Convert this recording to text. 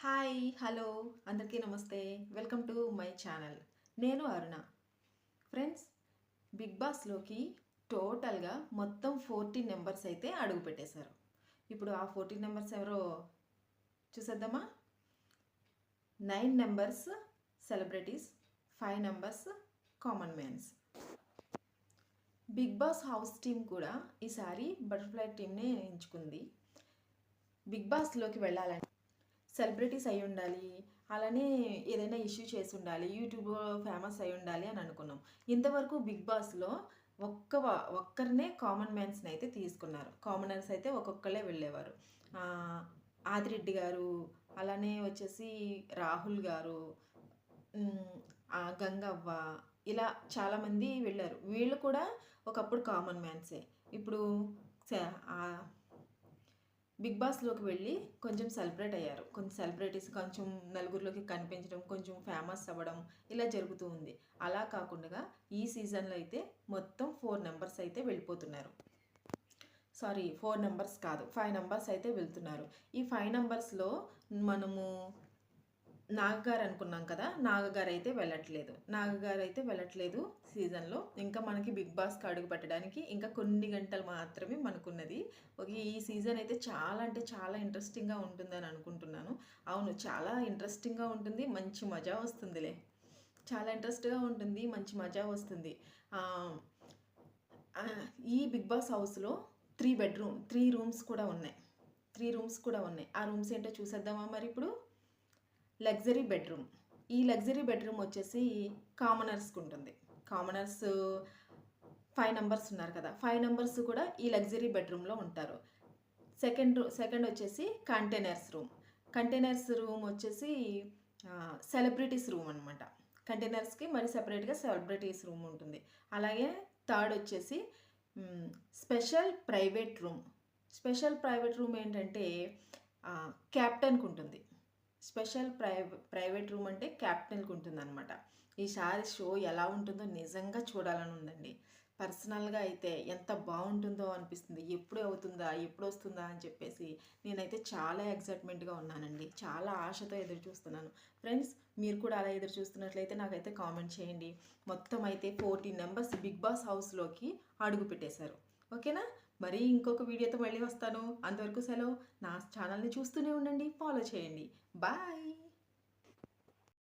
Hi hello అందరికీ నమస్తే. Welcome to my channel. నేను అరుణ. ఫ్రెండ్స్, బిగ్ బాస్లోకి టోటల్గా మొత్తం 14 మెంబర్స్ అయితే అడుగు పెట్టేశారు. ఇప్పుడు ఆ 14 మెంబర్స్ ఎవరో చూసేద్దామా. 9 members celebrities, 5 members common mans. Big boss house team కూడా ఈసారి బటర్ఫ్లై టీమ్నే ఎంచుకుంది. బిగ్ బాస్లోకి వెళ్ళాలంటే సెలబ్రిటీస్ అయి ఉండాలి, అలానే ఏదైనా ఇష్యూ చేసి ఉండాలి, యూట్యూబ్ ఫేమస్ అయి ఉండాలి అని అనుకున్నాం. ఇంతవరకు బిగ్ బాస్లో ఒక్కరినే కామన్ మ్యాన్స్ని అయితే తీసుకున్నారు. కామనర్స్ అయితే ఒక్కొక్కళ్ళే వెళ్ళేవారు. ఆదిరెడ్డి గారు, అలానే వచ్చేసి రాహుల్ గారు, గంగవ్వ, ఇలా చాలామంది వెళ్ళారు. వీళ్ళు కూడా ఒకప్పుడు కామన్ మ్యాన్సే. ఇప్పుడు బిగ్ బాస్లోకి వెళ్ళి కొంచెం సెలబ్రేట్ అయ్యారు. కొంచెం సెలబ్రిటీస్ కొంచెం నలుగురిలోకి కనిపించడం, కొంచెం ఫేమస్ అవ్వడం ఇలా జరుగుతూ ఉంది. అలా కాకుండా ఈ సీజన్లో అయితే మొత్తం 4 మెంబర్స్ అయితే వెళ్ళిపోతున్నారు. 4 మెంబర్స్ కాదు, 5 మెంబర్స్ అయితే వెళ్తున్నారు. ఈ 5 మెంబర్స్లో మనము నాగగారు అనుకున్నాం కదా, నాగగారు అయితే వెళ్ళట్లేదు సీజన్లో. ఇంకా మనకి బిగ్ బాస్కి అడుగు పెట్టడానికి ఇంకా కొన్ని గంటలు మాత్రమే మనకున్నది. ఈ సీజన్ అయితే చాలా అంటే చాలా ఇంట్రెస్టింగ్గా ఉంటుందని అనుకుంటున్నాను. అవును, చాలా ఇంట్రెస్టింగ్గా ఉంటుంది, మంచి మజా వస్తుందిలే. చాలా ఇంట్రెస్ట్గా ఉంటుంది, మంచి మజా వస్తుంది. ఈ బిగ్ బాస్ హౌస్లో 3 రూమ్స్ కూడా ఉన్నాయి. 3 రూమ్స్ కూడా ఉన్నాయి. ఆ రూమ్స్ ఏంటో చూసేద్దామా మరి ఇప్పుడు. Luxury bedroom. ఈ లగ్జరీ బెడ్రూమ్ వచ్చేసి కామనర్స్కి ఉంటుంది. కామనర్స్ 5 మెంబర్స్ ఉన్నారు కదా, 5 మెంబర్స్ కూడా ఈ లగ్జరీ బెడ్రూమ్లో ఉంటారు. సెకండ్ వచ్చేసి కంటైనర్స్ రూమ్ వచ్చేసి సెలబ్రిటీస్ రూమ్ అనమాట. కంటైనర్స్కి మరి సెపరేట్గా సెలబ్రిటీస్ రూమ్ ఉంటుంది. అలాగే థర్డ్ వచ్చేసి స్పెషల్ ప్రైవేట్ రూమ్ ఏంటంటే క్యాప్టెన్కి ఉంటుంది. స్పెషల్ ప్రైవేట్ రూమ్ అంటే క్యాప్టెన్కి ఉంటుంది అనమాట. ఈసారి షో ఎలా ఉంటుందో నిజంగా చూడాలని ఉందండి. పర్సనల్గా అయితే ఎంత బాగుంటుందో అనిపిస్తుంది. ఎప్పుడు వస్తుందా అని చెప్పేసి నేనైతే చాలా ఎక్సైట్మెంట్గా ఉన్నానండి. చాలా ఆశతో ఎదురు చూస్తున్నాను. ఫ్రెండ్స్, మీరు కూడా అలా ఎదురు చూస్తున్నట్లయితే నాకైతే కామెంట్ చేయండి. మొత్తం అయితే 14 మెంబర్స్ బిగ్ బాస్ హౌస్లోకి అడుగు పెట్టేశారు. ఓకేనా? మరి ఇంకొక వీడియోతో మళ్ళీ వస్తాను. అంతవరకు సెలవు. నా ఛానల్ని చూస్తూనే ఉండండి, ఫాలో చేయండి. బాయ్.